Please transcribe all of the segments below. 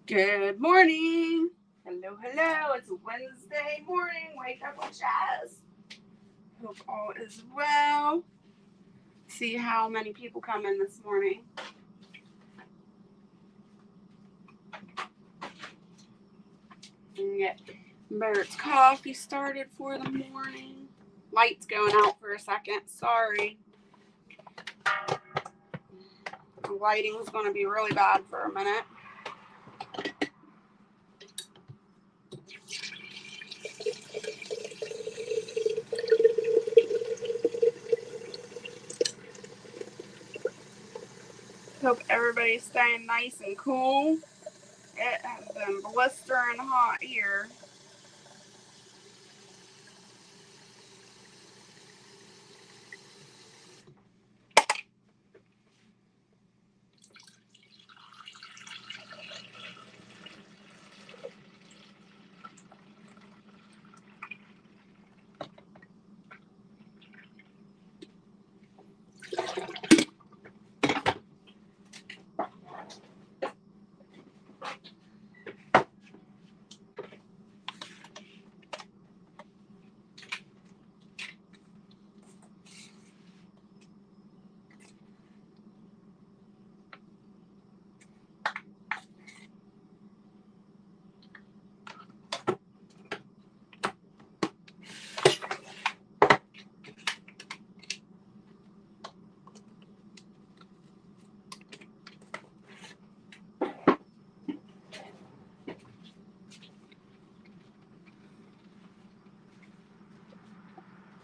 Good morning. Hello, hello. It's Wednesday morning. Wake up with Jess. Hope all is well. See how many people come in this morning. And get Barrett's coffee started for the morning. Light's going out for a second. Sorry. The lighting's going to be really bad for a minute. Hope everybody's staying nice and cool. It has been blistering hot here.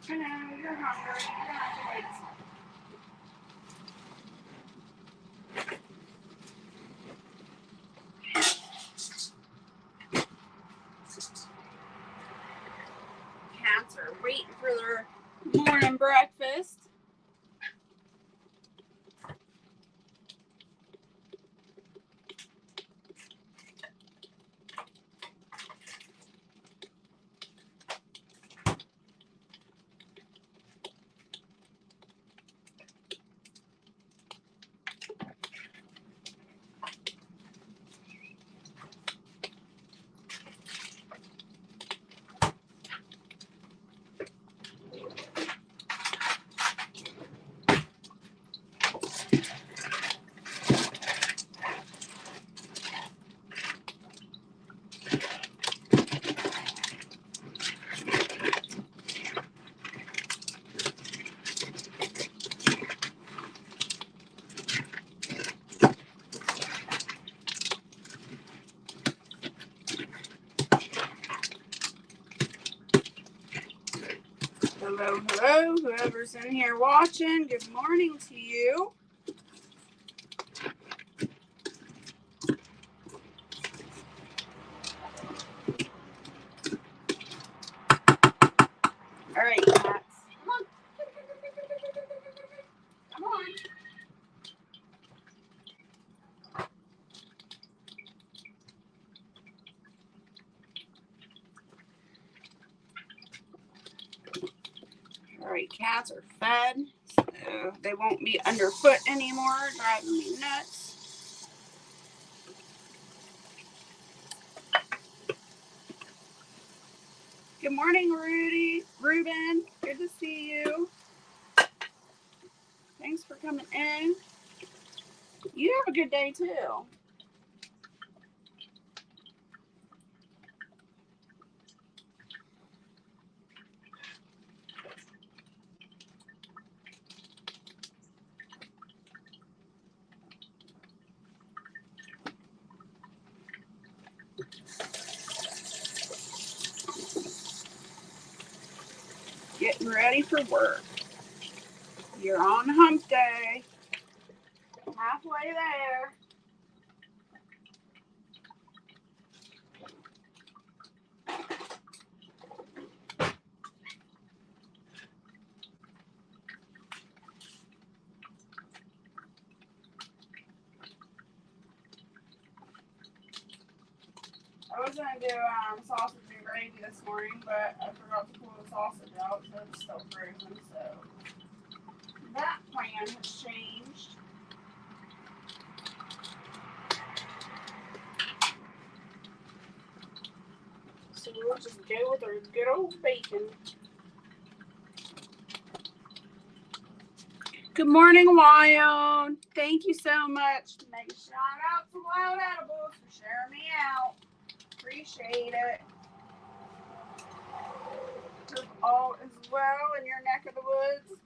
I know, you're hungry. You're gonna have to wait. Cats are waiting for their morning breakfast. Hello, hello, whoever's in here watching, good morning to you. All right, cats. Come on. Come on. All right, cats are fed, so they won't be underfoot anymore, driving me nuts. Good morning, Ruben. Good to see you. Thanks for coming in. You have a good day too. Getting ready for work. You're on hump day. Halfway there. I was going to do sausage and gravy this morning, but I forgot to pull the sausage out, so it's still frozen. So that plan has changed. so we'll just go with our good old bacon. Good morning, Wild. Thank you so much. Make a shout out to Wild Edibles for sharing me out. Appreciate it. Hope all is well in your neck of the woods.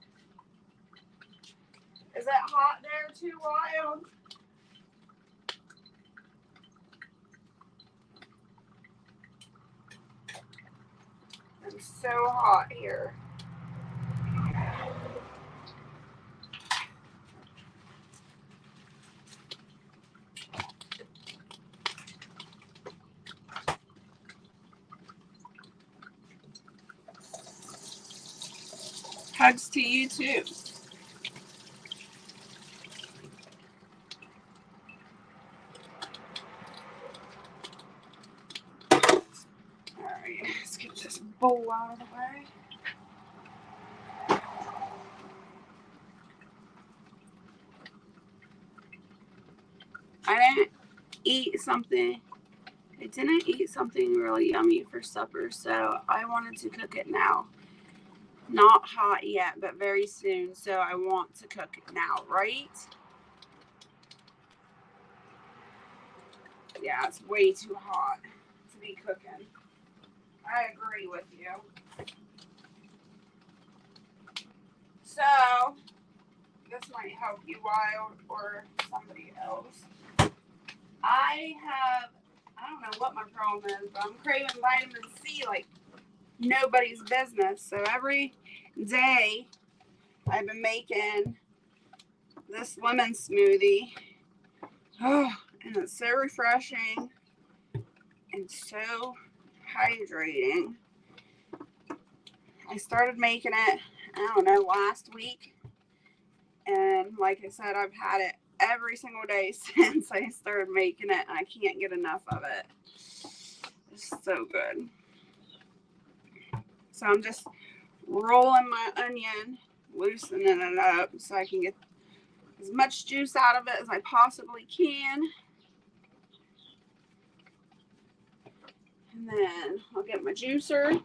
Is it hot there too, Wild? It's so hot here. Hugs to you too. Alright, let's get this bowl out of the way. I didn't eat something really yummy for supper, so I wanted to cook it now. Not hot yet, but very soon, so I want to cook it now, right? Yeah, it's way too hot to be cooking. I agree with you. So, this might help you, Wild, or somebody else. I don't know what my problem is, but I'm craving vitamin C like nobody's business. So every day I've been making this lemon smoothie. Oh, and it's so refreshing and so hydrating. I started making it, I don't know, last week. And like I said, I've had it every single day since I started making it, and I can't get enough of it. It's so good. So I'm just rolling my onion, loosening it up so I can get as much juice out of it as I possibly can. And then I'll get my juicer.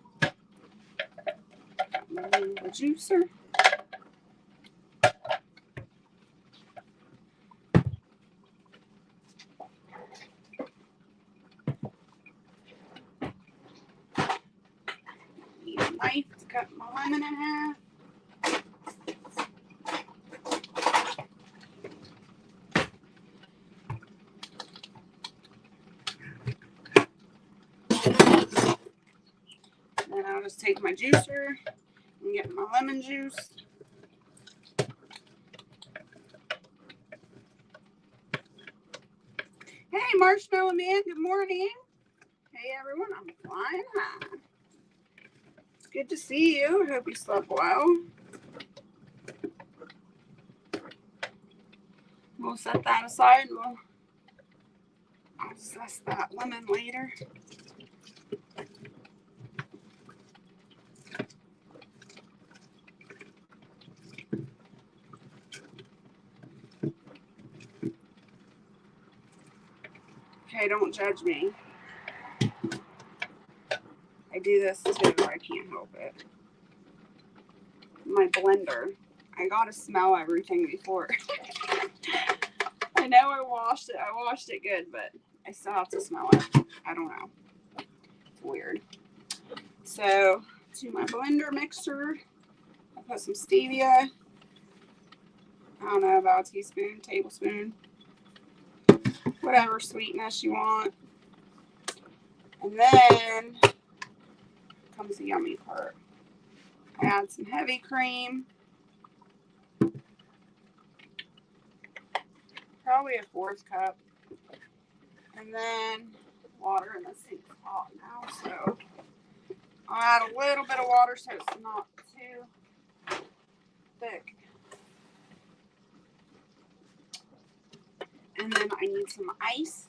Need a knife to cut my lemon in half. Then I'll just take my juicer and get my lemon juice. Hey, Marshmallow Man, good morning. Hey, everyone, I'm flying high. It's good to see you. I hope you slept well. We'll set that aside. I'll zest that lemon later. Okay, don't judge me. I do this too. I can't help it. My blender. I gotta smell everything before. I know I washed it good, but I still have to smell it. I don't know. It's weird. So, to my blender mixer, I put some stevia. I don't know, about a teaspoon, tablespoon, whatever sweetness you want. And then comes the yummy part. I add some heavy cream. Probably a 4th cup. And then water, and this thing's hot now, so I'll add a little bit of water so it's not too thick. And then I need some ice.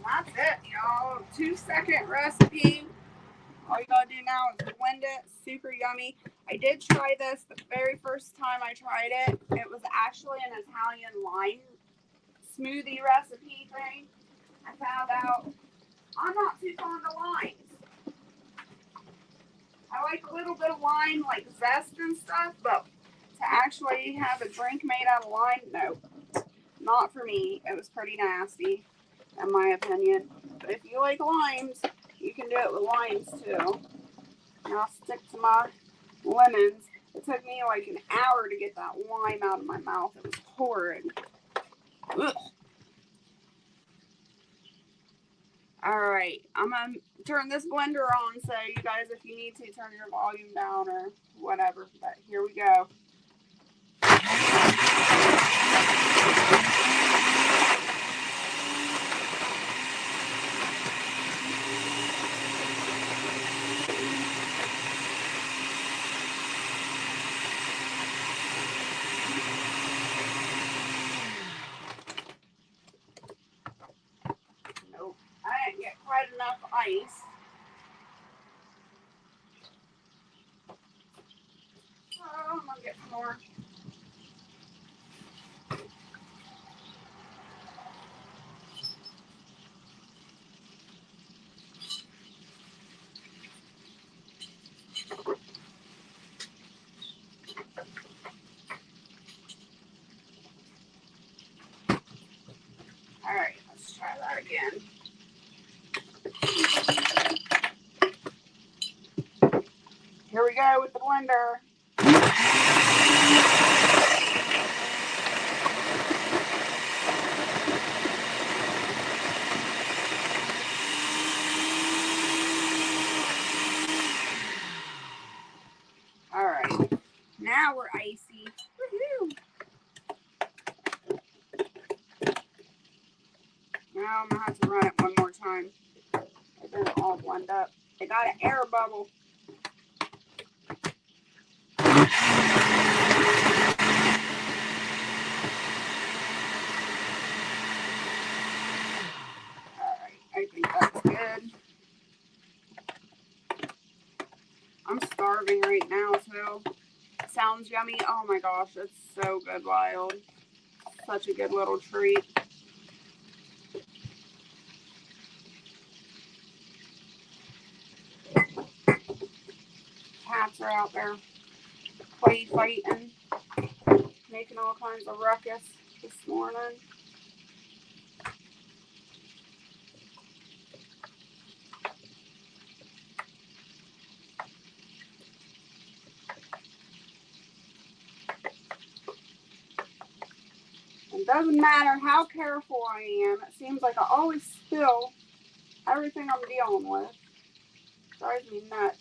And that's it, y'all. 2-second recipe. All you gotta do now is blend it. Super yummy. I did try this the very first time I tried it. It was actually an Italian lime smoothie recipe thing. I found out I'm not too fond of limes. I like a little bit of lime, like zest and stuff, but to actually have a drink made out of lime, no. Not for me. It was pretty nasty, in my opinion. But if you like limes, you can do it with limes too. And I'll stick to my lemons. It took me like an hour to get that lime out of my mouth. It was horrid. Ugh. Alright, I'm going to turn this blender on, so you guys, if you need to, turn your volume down or whatever. But here we go. Nope, I didn't get quite enough ice. So I'm going to get some more. Alright, let's try that again. Here we go with the blender. Alright, now we're icy. Woohoo! Now I'm going to have to run it one more time. It didn't all blend up. It got an air bubble. Alright, I think that's good. I'm starving right now too. Sounds yummy. Oh my gosh, it's so good, Wild. Such a good little treat. Cats are out there play fighting, making all kinds of ruckus this morning. It doesn't matter how careful I am. It seems like I always spill everything I'm dealing with. It drives me nuts.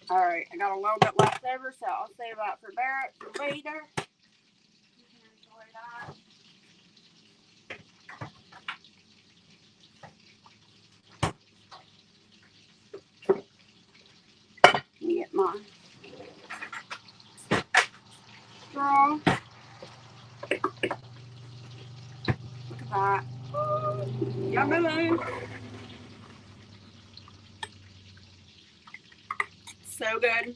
Alright, I got a little bit left over, so I'll save that for Barrett for later. You can enjoy that. Let me get my straw. Look at that. Yummy. So good.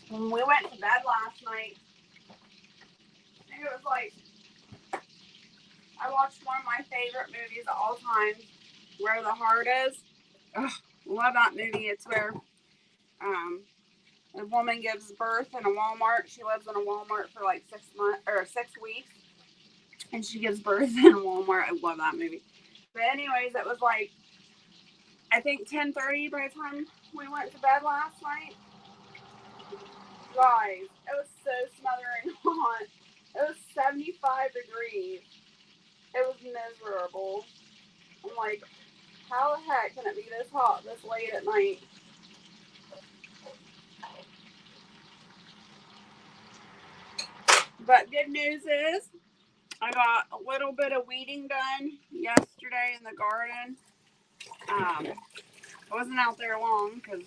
When we went to bed last night, it was like, I watched one of my favorite movies of all time, Where the Heart Is. Ugh, love that movie. It's where a woman gives birth in a Walmart. She lives in a Walmart for like 6 months or 6 weeks, and she gives birth in a Walmart. I love that movie. But anyways, it was like, I think 10:30 by the time we went to bed last night. Guys, it was so smothering hot. It was 75 degrees. It was miserable. I'm like, how the heck can it be this hot this late at night? But good news is I got a little bit of weeding done yesterday in the garden. I wasn't out there long because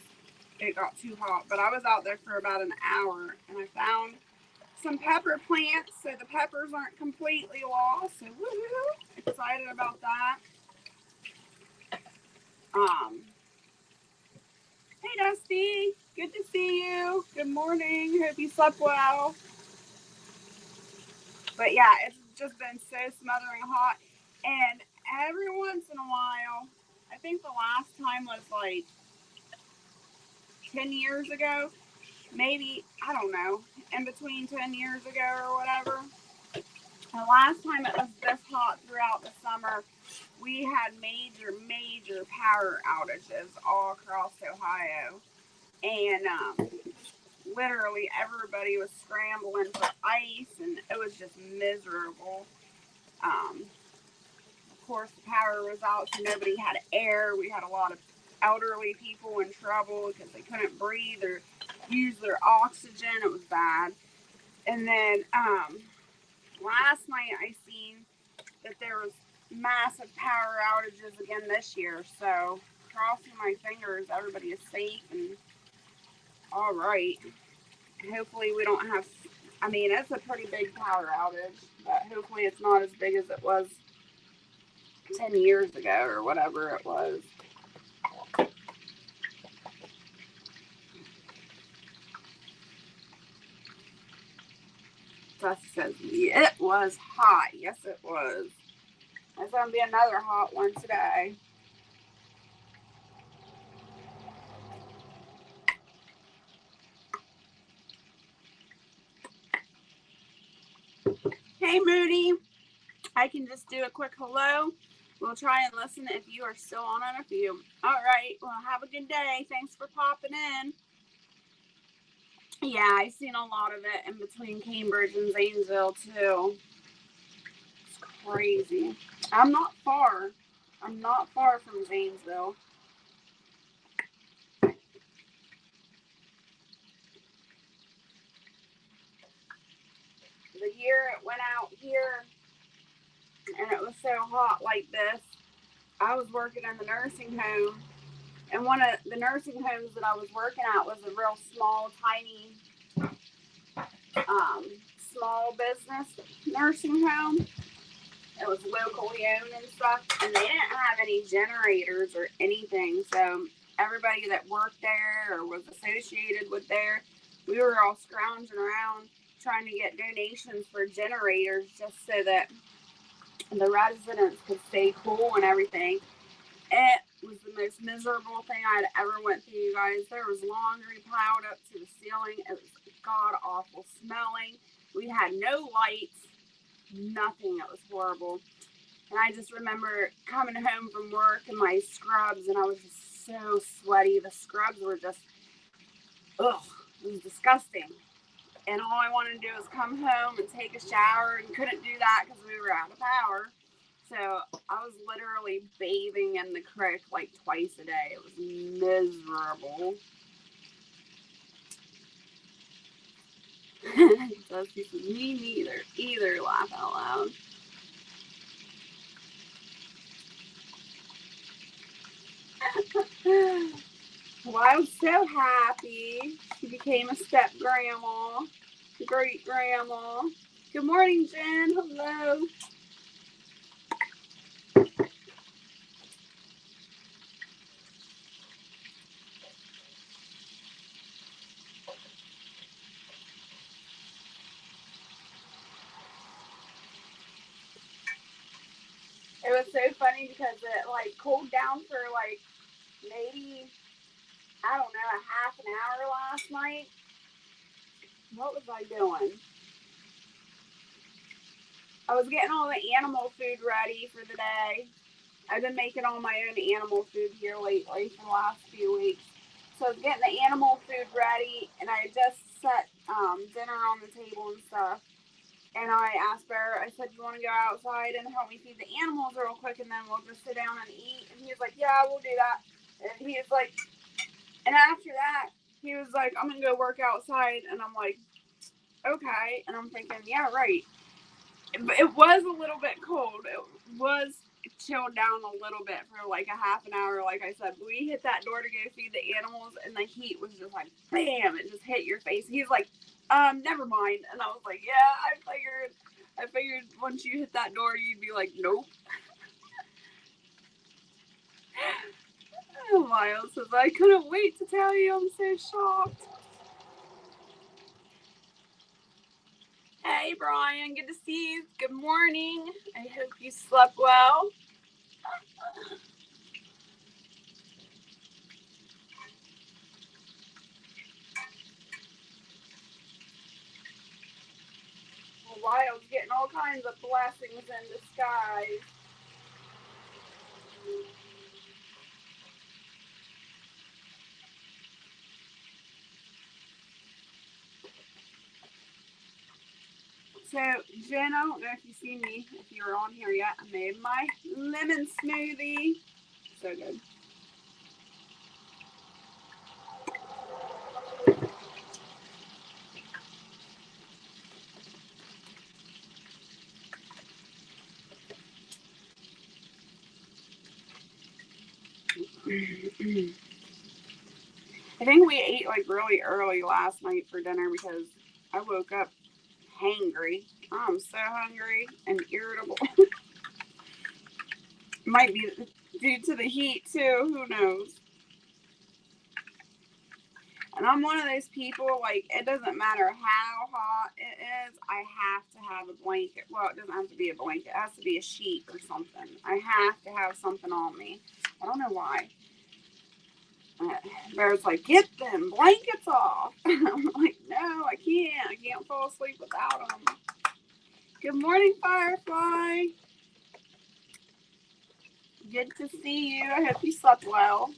it got too hot, but I was out there for about an hour, and I found some pepper plants, so the peppers aren't completely lost. So woohoo! Excited about that. Hey Dusty, good to see you. Good morning. Hope you slept well. But yeah, it's just been so smothering hot, and every once in a while, I think the last time was like 10 years ago, maybe, I don't know, in between 10 years ago or whatever. The last time it was this hot throughout the summer, we had major power outages all across Ohio. And literally everybody was scrambling for ice, and it was just miserable. Of course, the power was out, so nobody had air. We had a lot of elderly people in trouble because they couldn't breathe or use their oxygen. It was bad. And then last night I seen that there was massive power outages again this year. So crossing my fingers, everybody is safe and all right. Hopefully we don't have. I mean, it's a pretty big power outage, but hopefully it's not as big as it was 10 years ago or whatever it was. Dusty says, yeah, it was hot. Yes, it was. There's going to be another hot one today. Hey, Moody. I can just do a quick hello. We'll try and listen if you are still on in a few. All right. Well, have a good day. Thanks for popping in. Yeah, I've seen a lot of it in between Cambridge and Zanesville, too. It's crazy. I'm not far from Zanesville. The year it went out here and it was so hot like this, I was working in the nursing home, and one of the nursing homes that I was working at was a real small, tiny, small business nursing home. It was locally owned and stuff, and they didn't have any generators or anything, so everybody that worked there or was associated with there, we were all scrounging around trying to get donations for generators just so that the residents could stay cool and everything. It was the most miserable thing I'd ever went through, you guys. There was laundry piled up to the ceiling. It was god awful smelling. We had no lights, nothing. It was horrible. And I just remember coming home from work in my scrubs, and I was just so sweaty. The scrubs were just, ugh, it was disgusting. And all I wanted to do was come home and take a shower, and couldn't do that because we were out of power. So I was literally bathing in the creek like twice a day. It was miserable. Dusty says, me neither. Either, laugh out loud. Well, I was so happy. She became a step grandma, great grandma. Good morning, Jen. Hello. It was so funny because it like cooled down for like maybe, I don't know, a half an hour last night. What was I doing? I was getting all the animal food ready for the day. I've been making all my own animal food here lately for the last few weeks. So I was getting the animal food ready, and I just set dinner on the table and stuff. And I asked Bear, I said, you want to go outside and help me feed the animals real quick, and then we'll just sit down and eat? And he was like, yeah, we'll do that. And he was like, and after that, he was like, I'm going to go work outside. And I'm like, okay. And I'm thinking, yeah, right. It was a little bit cold. It was chilled down a little bit for like a half an hour, like I said. We hit that door to go feed the animals, and the heat was just like, bam, it just hit your face. He's like, never mind. And I was like, yeah, I figured once you hit that door, you'd be like, nope. Miles says, I couldn't wait to tell you. I'm so shocked. Hey, Brian. Good to see you. Good morning. I hope you slept well. Wild's getting all kinds of blessings in disguise. So, Jen, I don't know if you've seen me, if you were on here yet. I made my lemon smoothie. So good. I think we ate like really early last night for dinner because I woke up hangry. I'm so hungry and irritable. Might be due to the heat too. Who knows? And I'm one of those people, like, it doesn't matter how hot it is, I have to have a blanket. Well, it doesn't have to be a blanket. It has to be a sheet or something. I have to have something on me. I don't know why. Bear's like, get them blankets off. I'm like, no, I can't. I can't fall asleep without them. Good morning, Firefly. Good to see you. I hope you slept well.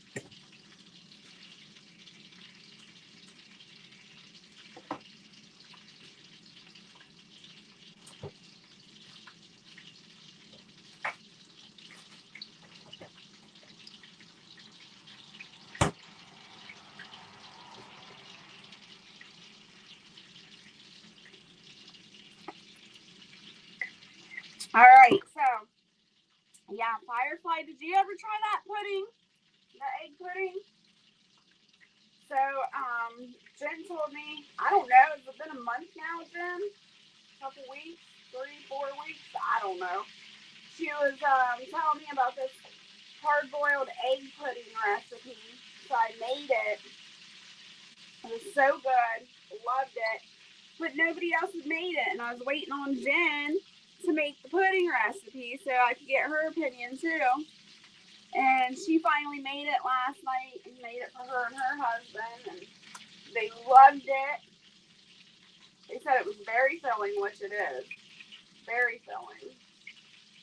All right, so, yeah, Firefly, did you ever try that pudding? The egg pudding? So, Jen told me, I don't know, has it been a month now, Jen? A couple weeks? 3-4 weeks? I don't know. She was telling me about this hard-boiled egg pudding recipe. So I made it. It was so good. Loved it. But nobody else had made it. And I was waiting on Jen to make the pudding recipe so I could get her opinion too. And she finally made it last night and made it for her and her husband. And they loved it. They said it was very filling, which it is. Very filling.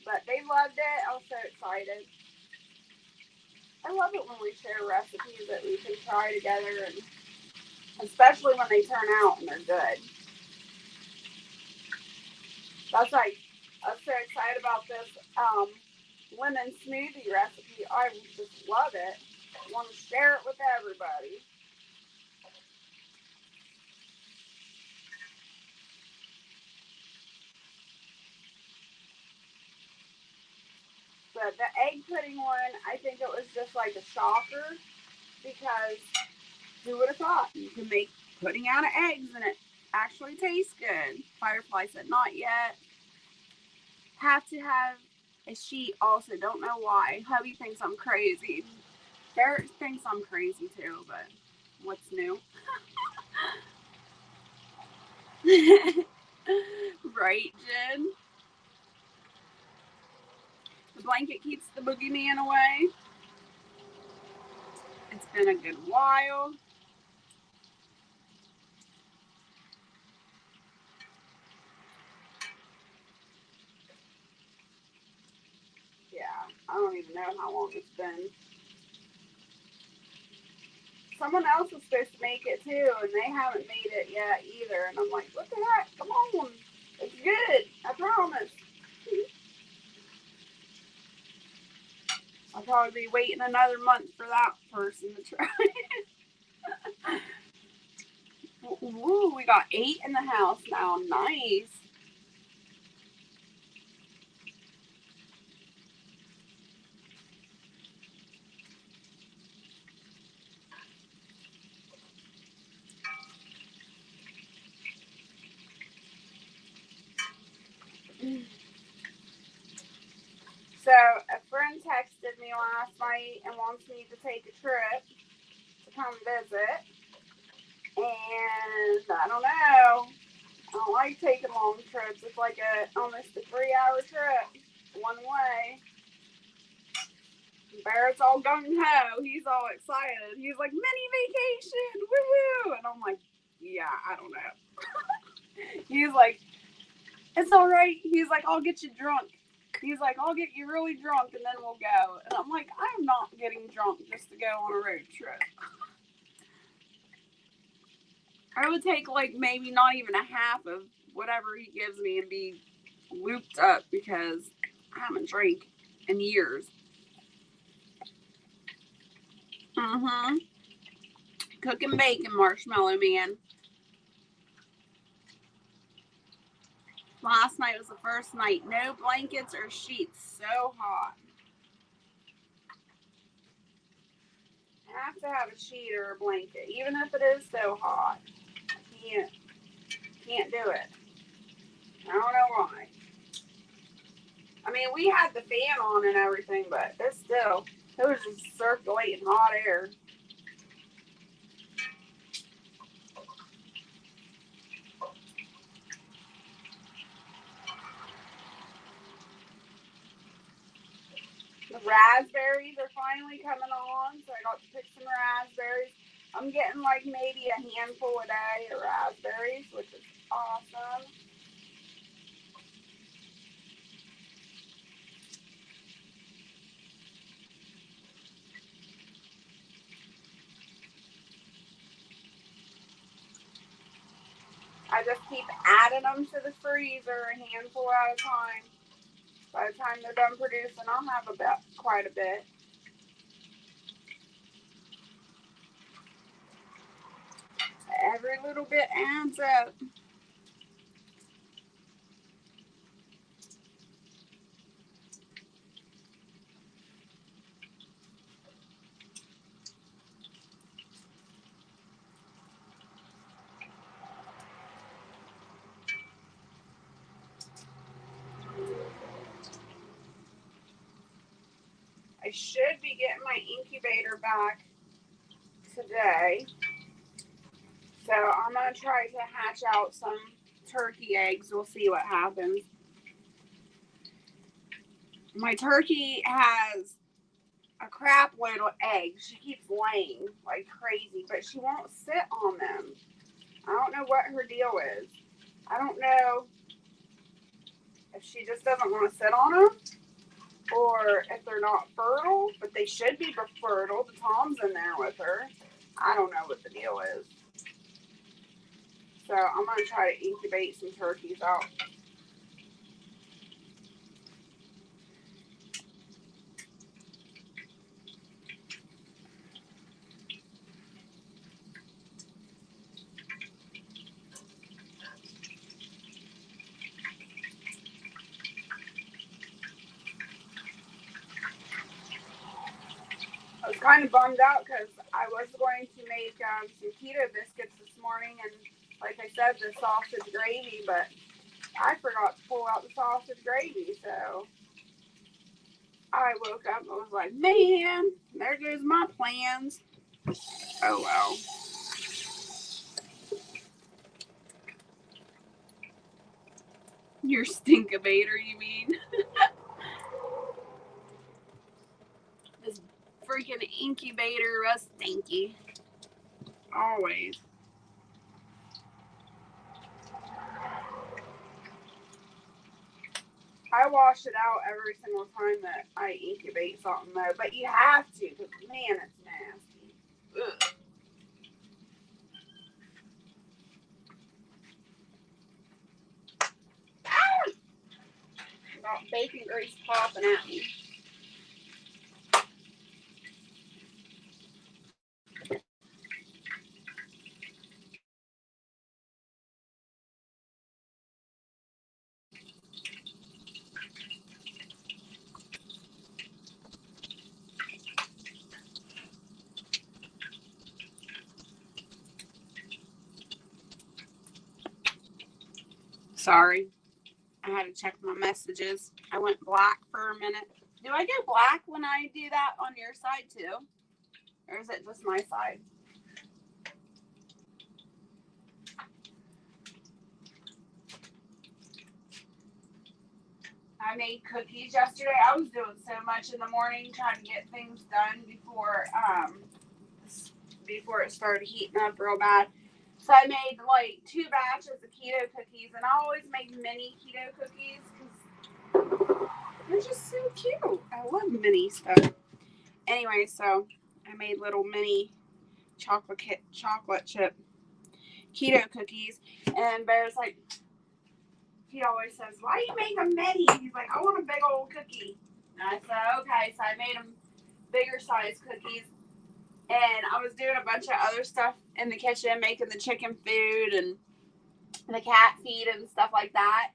But they loved it. I was so excited. I love it when we share recipes that we can try together, and especially when they turn out and they're good. That's like, I'm so excited about this lemon smoothie recipe. I just love it. I want to share it with everybody. But the egg pudding one, I think it was just like a shocker because who would have thought you can make pudding out of eggs and it actually tastes good? Firefly said not yet. Have to have a sheet also. Don't know why. Hubby thinks I'm crazy. Derek thinks I'm crazy too, but what's new? Right, Jen? The blanket keeps the boogeyman away. It's been a good while. Yeah, I don't even know how long it's been. Someone else was supposed to make it too, and they haven't made it yet either. And I'm like, what the heck? Come on. It's good. I promise. I'll probably be waiting another month for that person to try. Woo, we got 8 in the house now. Nice. So, a friend texted me last night and wants me to take a trip to come visit. And I don't know. I don't like taking long trips. It's like almost a 3-hour trip one way. Barrett's all gung ho. He's all excited. He's like, mini vacation, woo woo. And I'm like, yeah, I don't know. He's like, it's all right. He's like, I'll get you drunk. He's like, I'll get you really drunk and then we'll go. And I'm like, I'm not getting drunk just to go on a road trip. I would take like maybe not even a half of whatever he gives me and be looped up because I haven't drank in years. Mm-hmm. Cook and bake and Marshmallow Man. Last night was the first night. No blankets or sheets. So hot. I have to have a sheet or a blanket, even if it is so hot. Can't do it. I don't know why. I mean, we had the fan on and everything, but it was just circulating hot air. The raspberries are finally coming on, so I got to pick some raspberries. I'm getting like maybe a handful a day of raspberries, which is awesome. I just keep adding them to the freezer a handful at a time. By the time they're done producing, I'll have quite a bit. Every little bit adds up. I should be getting my incubator back today. So I'm going to try to hatch out some turkey eggs. We'll see what happens. My turkey has a crap load of eggs. She keeps laying like crazy, but she won't sit on them. I don't know what her deal is. I don't know if she just doesn't want to sit on them or if they're not fertile, but they should be fertile. The Tom's in there with her. I don't know what the deal is. So I'm going to try to incubate some turkeys out. I was kind of bummed out because I was going to make some keto biscuits this morning and, like I said, the sausage gravy, but I forgot to pull out the sausage gravy, so I woke up and was like, man, there goes my plans. Oh well. Your stinkabator, you mean? This freaking incubator was stinky. Always. I wash it out every single time that I incubate something though, but you have to because man, it's nasty. Ugh. Got bacon grease popping at me. Sorry. I had to check my messages. I went black for a minute. Do I go black when I do that on your side too? Or is it just my side? I made cookies yesterday. I was doing so much in the morning trying to get things done before it started heating up real bad. So I made like 2 batches of keto cookies, and I always make mini keto cookies because they're just so cute. I love mini stuff. Anyway, so I made little mini chocolate chip keto cookies, and Bear's like, he always says, "Why do you make them mini?" He's like, "I want a big old cookie." And I said, "Okay." So I made them bigger size cookies. And I was doing a bunch of other stuff in the kitchen, making the chicken food and the cat feed and stuff like that.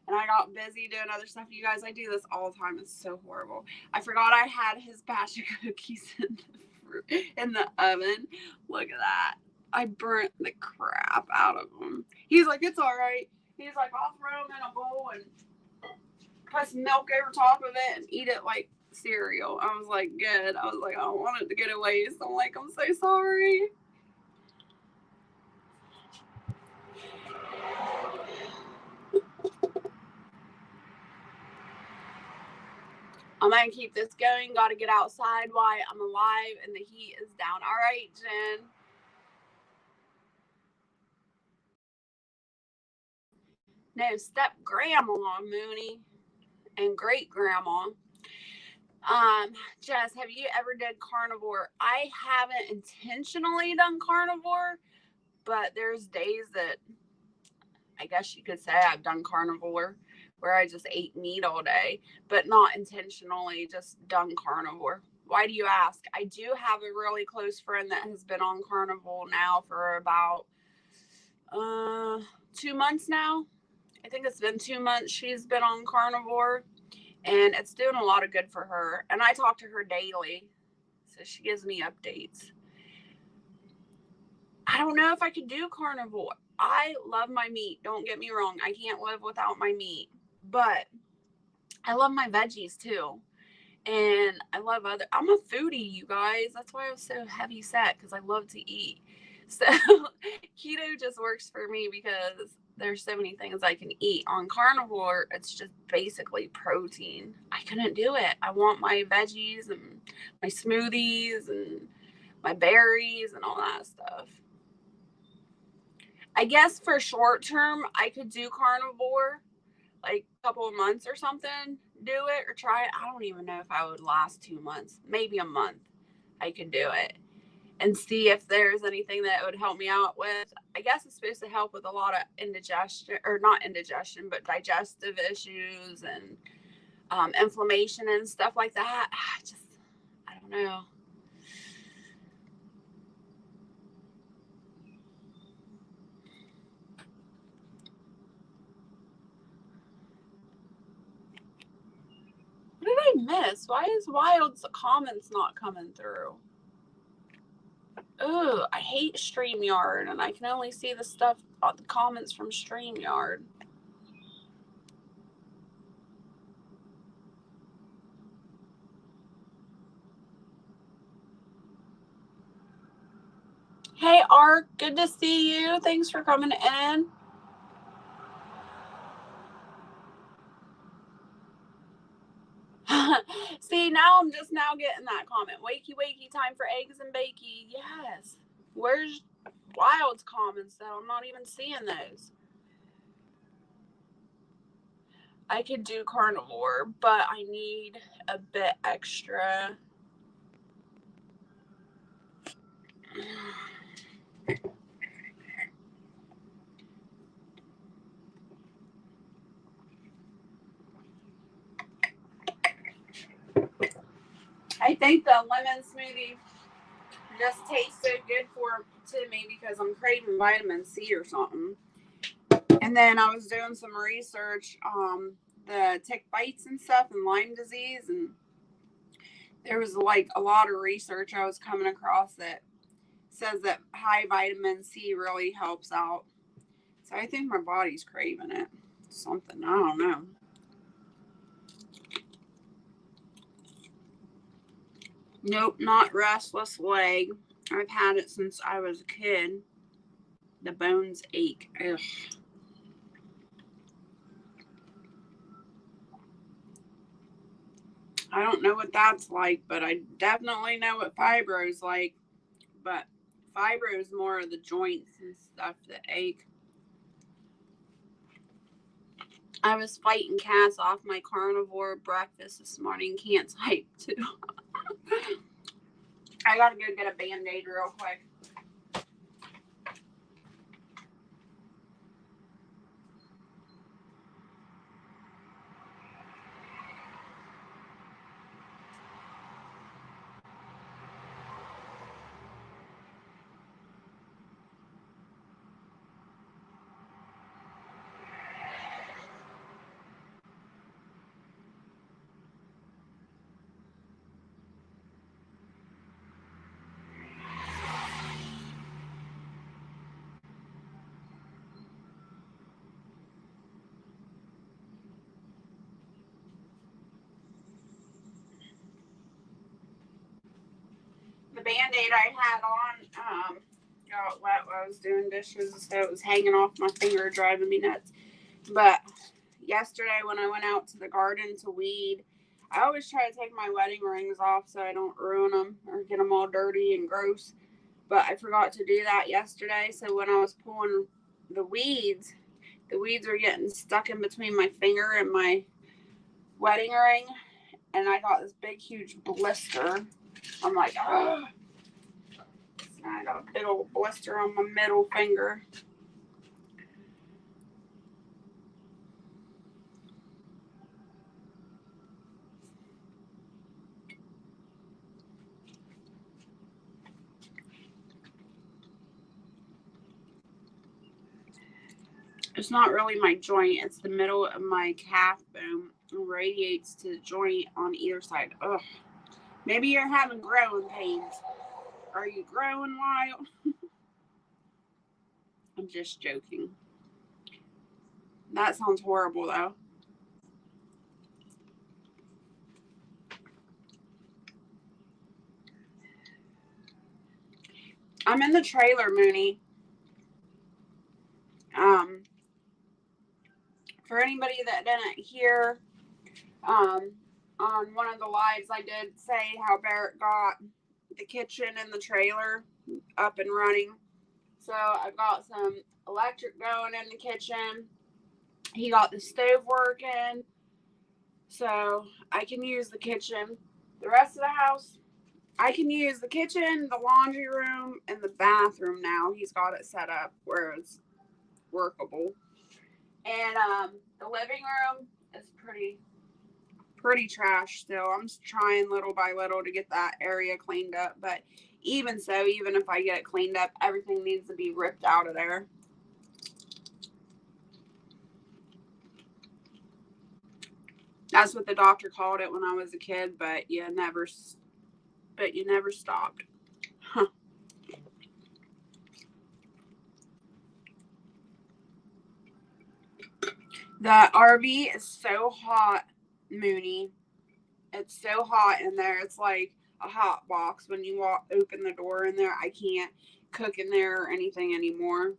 And I got busy doing other stuff. You guys, I do this all the time. It's so horrible. I forgot I had his batch of cookies in the oven. Look at that. I burnt the crap out of them. He's like, "It's all right." He's like, "I'll throw them in a bowl and put some milk over top of it and eat it like cereal." I was like, "Good." I was like, "I don't want it to get a waste." I'm like, "I'm so sorry." I'm going to keep this going. Got to get outside while I'm alive and the heat is down. All right, Jen. No, step grandma, Mooney, and great grandma. Jess, have you ever done carnivore? I haven't intentionally done carnivore, but there's days that I guess you could say I've done carnivore where I just ate meat all day, but not intentionally, just done carnivore. Why do you ask? I do have a really close friend that has been on carnivore now for about 2 months now. I think it's been 2 months she's been on carnivore, and it's doing a lot of good for her. And I talk to her daily, so she gives me updates. I don't know if I could do carnivore. I love my meat. Don't get me wrong. I can't live without my meat. But I love my veggies too. And I'm a foodie, you guys. That's why I was so heavy set, because I love to eat. So keto just works for me because there's so many things I can eat. On carnivore, it's just basically protein. I couldn't do it. I want my veggies and my smoothies and my berries and all that stuff. I guess for short term, I could do carnivore, like a couple of months or something, do it or try it. I don't even know if I would last 2 months, maybe a month. I could do it and see if there's anything that would help me out with. I guess it's supposed to help with a lot of indigestion, or not indigestion, but digestive issues and inflammation and stuff like that. I don't know. What did I miss? Why is Wild's comments not coming through? Oh, I hate StreamYard, and I can only see the comments from StreamYard. Hey, Ark, good to see you. Thanks for coming in. See, now I'm just now getting that comment. Wakey, wakey, time for eggs and bakey. Yes. Where's Wild's comments, though? I'm not even seeing those. I could do carnivore, but I need a bit extra. I think the lemon smoothie just tastes so good to me because I'm craving vitamin C or something. And then I was doing some research on the tick bites and stuff and Lyme disease, and there was like a lot of research I was coming across that says that high vitamin C really helps out. So I think my body's craving it. something. I don't know. Nope, not restless leg. I've had it since I was a kid. The bones ache. Ugh. I don't know what that's like, but I definitely know what fibro's like. But fibro is more of the joints and stuff that ache. I was fighting Cass off my carnivore breakfast this morning. Can't type too. I gotta go get a Band-Aid real quick. The Band-Aid I had on got wet while I was doing dishes, so it was hanging off my finger, driving me nuts. But yesterday when I went out to the garden to weed, I always try to take my wedding rings off so I don't ruin them or get them all dirty and gross. But I forgot to do that yesterday, so when I was pulling the weeds were getting stuck in between my finger and my wedding ring, and I got this big, huge blister. I'm like, oh, I got a big old blister on my middle finger. It's not really my joint, it's the middle of my calf bone. It radiates to the joint on either side. Ugh. Maybe you're having growing pains. Are you growing, Lyle? I'm just joking. That sounds horrible, though. I'm in the trailer, Mooney. For anybody that didn't hear, on one of the lives I did say how Barrett got the kitchen and the trailer up and running. So I've got some electric going in the kitchen. He got the stove working, so I can use the kitchen. The rest of the house, I can use the kitchen, the laundry room, and the bathroom now. He's got it set up where it's workable. And the living room is pretty trash still. I'm just trying little by little to get that area cleaned up. But even so, even if I get it cleaned up, everything needs to be ripped out of there. That's what the doctor called it when I was a kid, but you never stopped. Huh. The RV is so hot, Mooney. It's so hot in there. It's like a hot box. When you open the door in there, I can't cook in there or anything anymore.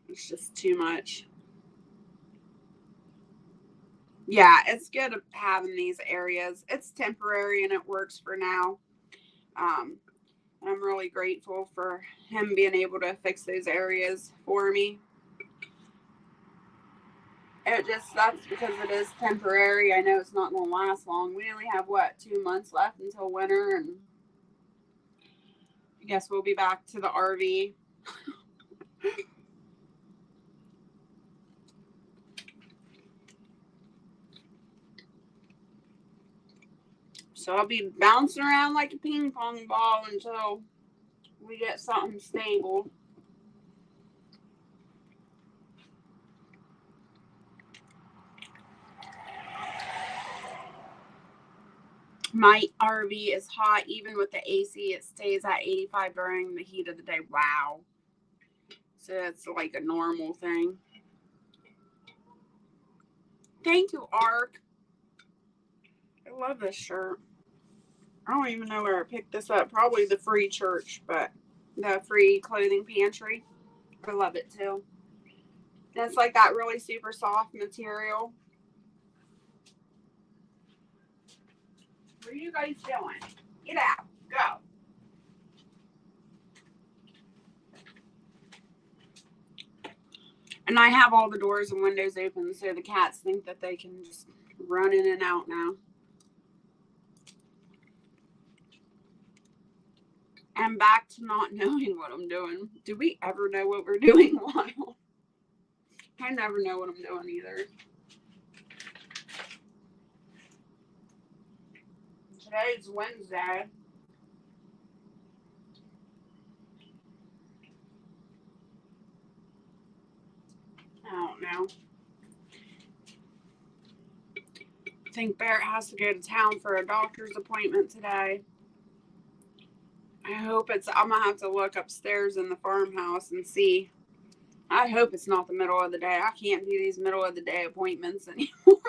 It's just too much. Yeah, it's good having these areas. It's temporary and it works for now. Um, I'm really grateful for him being able to fix those areas for me. It just sucks because it is temporary. I know it's not going to last long. We only have, 2 months left until winter, and I guess we'll be back to the RV. So I'll be bouncing around like a ping pong ball until we get something stable. My RV is hot. Even with the AC, it stays at 85 during the heat of the day. Wow. So it's like a normal thing. Thank you, Ark. I love this shirt. I don't even know where I picked this up. Probably the free church, but the free clothing pantry. I love it too. And it's like that really super soft material. What are you guys doing? Get out. Go. And I have all the doors and windows open so the cats think that they can just run in and out now. And back to not knowing what I'm doing. Do we ever know what we're doing, Lyle? I never know what I'm doing either. Today's Wednesday. I don't know. I think Barrett has to go to town for a doctor's appointment today. I hope it's, I'm going to have to look upstairs in the farmhouse and see. I hope it's not the middle of the day. I can't do these middle of the day appointments anymore.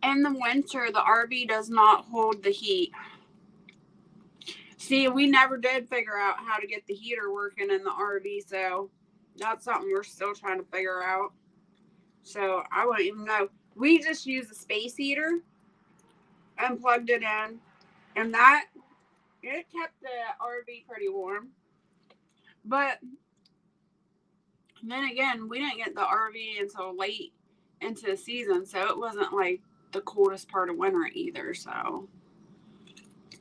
In the winter, the RV does not hold the heat. See, we never did figure out how to get the heater working in the RV, so that's something we're still trying to figure out. So I won't even know. We just used a space heater and plugged it in, and that, it kept the RV pretty warm. But then again, we didn't get the RV until late into the season, so it wasn't like the coldest part of winter either. So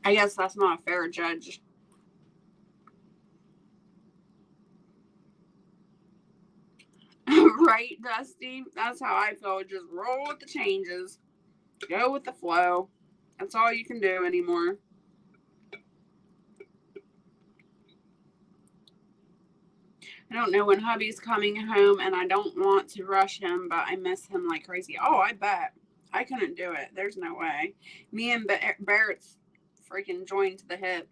I guess that's not a fair judge. Right, Dusty? That's how I feel. Just roll with the changes. Go with the flow. That's all you can do anymore. I don't know when hubby's coming home, and I don't want to rush him, but I miss him like crazy. Oh, I bet. I couldn't do it. There's no way. Me and Barrett's freaking joined to the hip.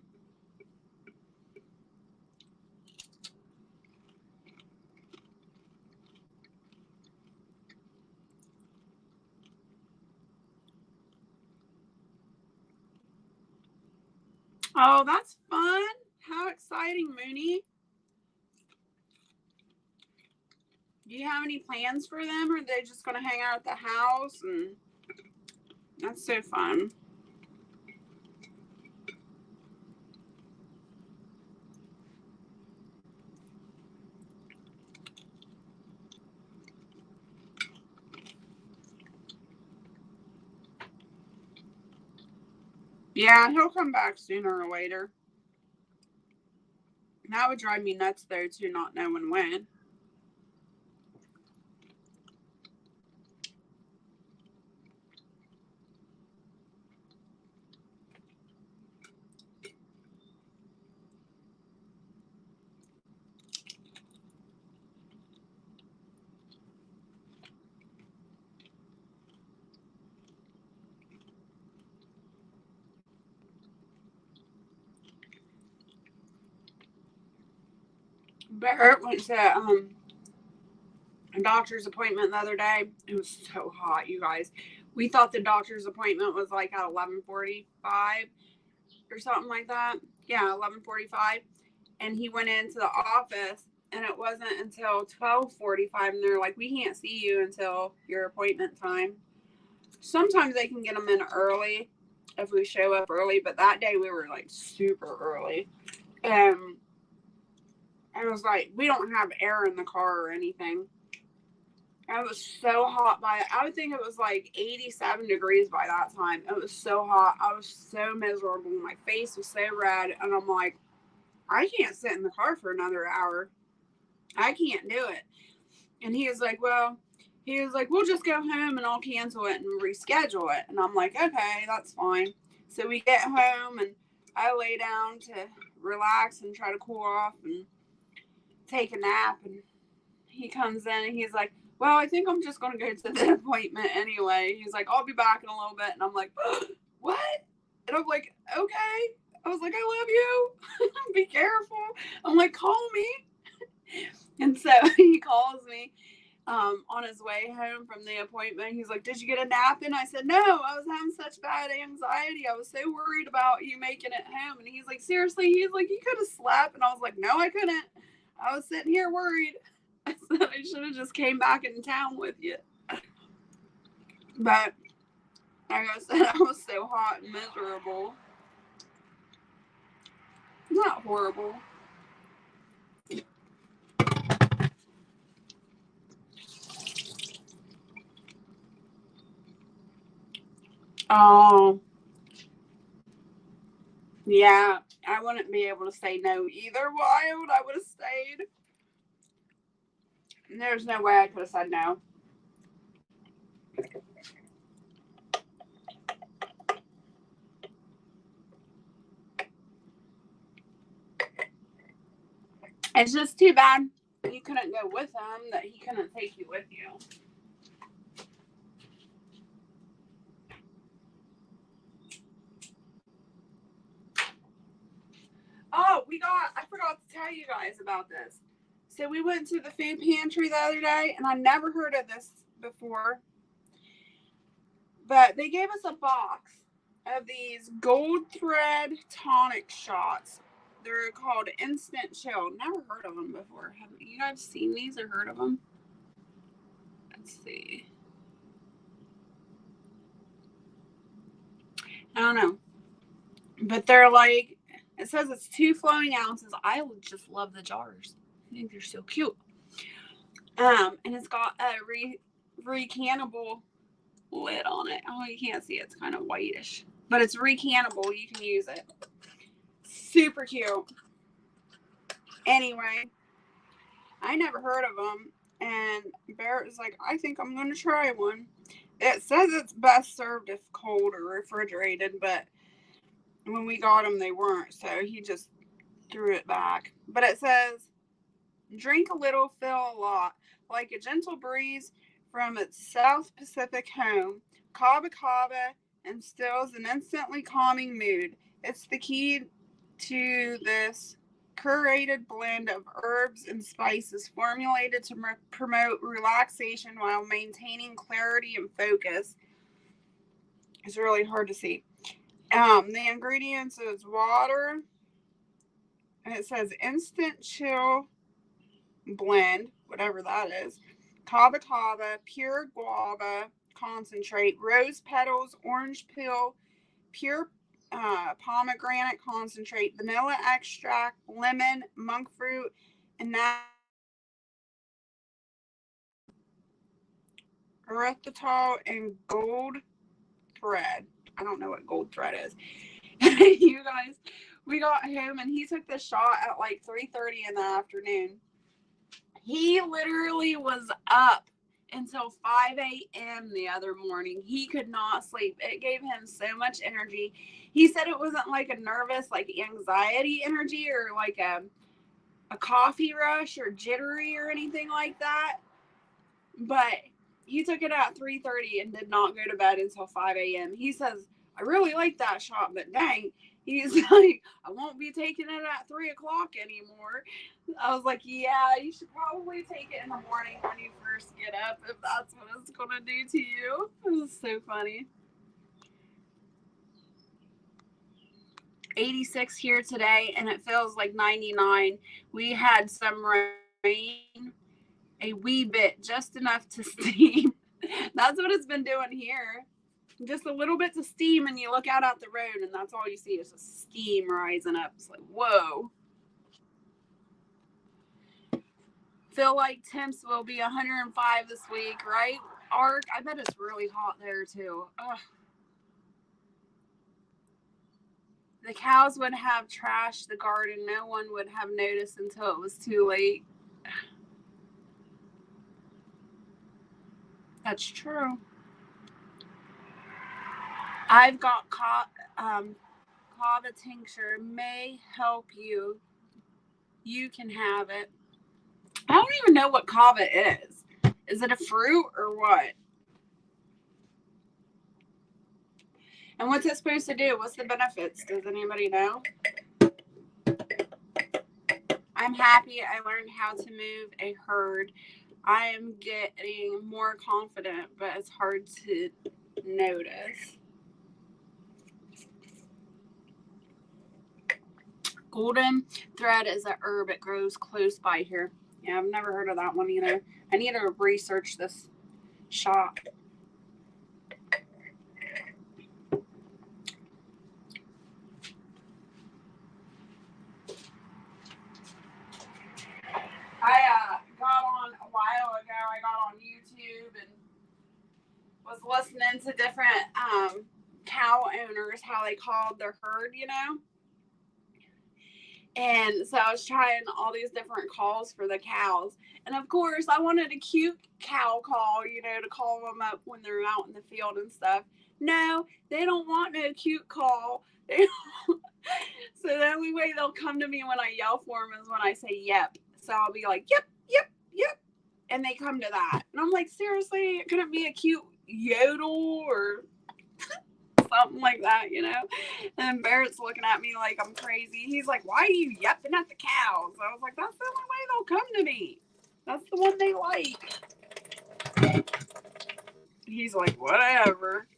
Oh, that's fun. How exciting, Mooney. Do you have any plans for them, or are they just going to hang out at the house? And that's so fun. Yeah, he'll come back sooner or later. That would drive me nuts, though, too, not knowing when. Barrett went to a doctor's appointment the other day. It was so hot, you guys. We thought the doctor's appointment was like at 11:45 or something like that. Yeah, 11:45. And he went into the office, and it wasn't until 12:45, and they're like, we can't see you until your appointment time. Sometimes they can get them in early if we show up early, but that day we were like super early. And it was like, we don't have air in the car or anything. It was so hot I would think it was like 87 degrees by that time. It was so hot. I was so miserable. My face was so red. And I'm like, I can't sit in the car for another hour. I can't do it. And he was like, we'll just go home and I'll cancel it and reschedule it. And I'm like, okay, that's fine. So we get home and I lay down to relax and try to cool off and take a nap. And he comes in and he's like, well, I think I'm just going to go to the appointment anyway. He's like, I'll be back in a little bit. And I'm like, what? And I'm like, okay. I was like, I love you. Be careful. I'm like, call me. And so he calls me on his way home from the appointment. He's like, did you get a nap in? I said, no, I was having such bad anxiety. I was so worried about you making it home. And he's like, seriously? He's like, you could have slept. And I was like, no, I couldn't. I was sitting here worried. I said, I should have just came back in town with you. But like I said, I was so hot and miserable. Not horrible. Oh, yeah. I wouldn't be able to say no either, Wild. I would have stayed. There's no way I could have said no. It's just too bad you couldn't go with him, that he couldn't take you with you. Oh, I forgot to tell you guys about this. So we went to the food pantry the other day, and I never heard of this before. But they gave us a box of these gold thread tonic shots. They're called Instant Chill. Never heard of them before. Have you guys seen these or heard of them? Let's see. I don't know. But they're like, it says it's 2 flowing ounces. I just love the jars. I think they're so cute. And it's got a recannable lid on it. Oh, you can't see it. It's kind of whitish. But it's recannable. You can use it. Super cute. Anyway, I never heard of them. And Barrett was like, I think I'm going to try one. It says it's best served if cold or refrigerated, but when we got them, they weren't. So he just threw it back. But it says, drink a little, feel a lot. Like a gentle breeze from its South Pacific home, Kava Kava instills an instantly calming mood. It's the key to this curated blend of herbs and spices formulated to promote relaxation while maintaining clarity and focus. It's really hard to see. The ingredients is water, and it says instant chill blend, whatever that is, kava kava, pure guava concentrate, rose petals, orange peel, pure pomegranate concentrate, vanilla extract, lemon, monk fruit, and erythritol and gold thread. I don't know what gold thread is. You guys, we got home and he took the shot at like 3:30 in the afternoon. He literally was up until 5 a.m. the other morning. He could not sleep. It gave him so much energy. He said it wasn't like a nervous, like anxiety energy or like a coffee rush or jittery or anything like that. But he took it at 3:30 and did not go to bed until 5 a.m. He says, I really like that shot, but dang, he's like, I won't be taking it at 3 o'clock anymore. I was like, yeah, you should probably take it in the morning when you first get up if that's what it's going to do to you. It was so funny. 86 here today, and it feels like 99. We had some rain, a wee bit, just enough to steam. That's what it's been doing here. Just a little bit to steam, and you look out the road, and that's all you see is just steam rising up. It's like, whoa. Feel like temps will be 105 this week, right? Ark, I bet it's really hot there too. Ugh. The cows would have trashed the garden. No one would have noticed until it was too late. That's true. I've got kava tincture. May help you. You can have it. I don't even know what kava is. Is it a fruit or what? And what's it supposed to do? What's the benefits? Does anybody know? I'm happy I learned how to move a herd. I am getting more confident, but it's hard to notice. Golden thread is a herb. It grows close by here. Yeah, I've never heard of that one either. I need to research this shop. I got on a while ago. I got on YouTube and was listening to different cow owners, how they called their herd, you know. And so I was trying all these different calls for the cows. And of course, I wanted a cute cow call, you know, to call them up when they're out in the field and stuff. No, they don't want no cute call. So the only way they'll come to me when I yell for them is when I say yep. So I'll be like, yep, yep, yep. And they come to that. And I'm like, seriously, it couldn't be a cute yodel or something like that, you know? And Barrett's looking at me like I'm crazy. He's like, why are you yapping at the cows? I was like, that's the only way they'll come to me. That's the one they like. He's like, whatever.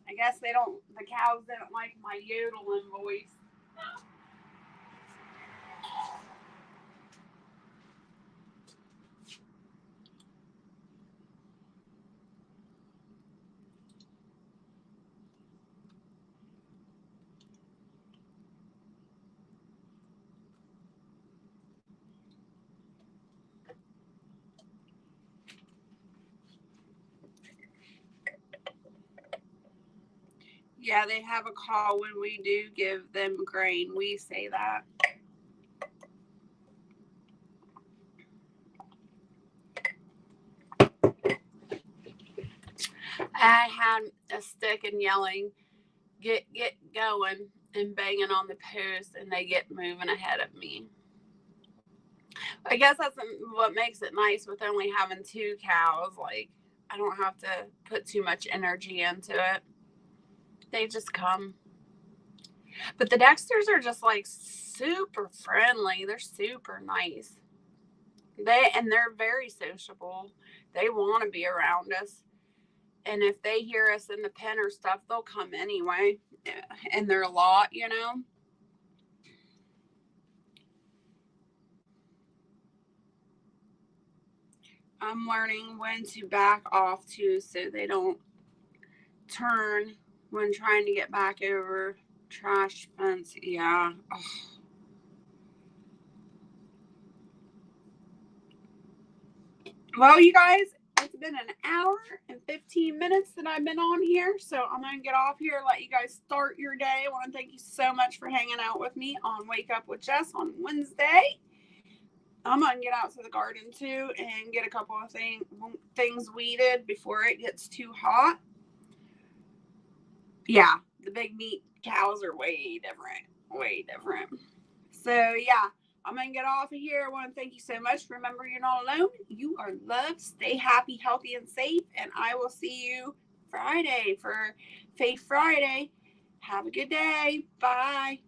I guess the cows didn't like my yodeling voice. Yeah, they have a call when we do give them grain. We say that. I had a stick and yelling, get going, and banging on the post, and they get moving ahead of me. I guess that's what makes it nice with only having 2 cows. Like, I don't have to put too much energy into it. They just come. But the Dexters are just like super friendly. They're super nice. They're very sociable. They want to be around us. And if they hear us in the pen or stuff, they'll come anyway. And they're a lot, you know. I'm learning when to back off too so they don't turn when trying to get back over trash fence. Yeah. Ugh. Well, you guys, it's been an hour and 15 minutes that I've been on here, so I'm going to get off here and let you guys start your day. I want to thank you so much for hanging out with me on Wake Up with Jess on Wednesday. I'm going to get out to the garden too and get a couple of things weeded before it gets too hot. Yeah, the big meat cows are way different. So, yeah. I'm going to get off of here. I want to thank you so much. Remember, you're not alone. You are loved. Stay happy, healthy, and safe. And I will see you Friday for Faith Friday. Have a good day. Bye.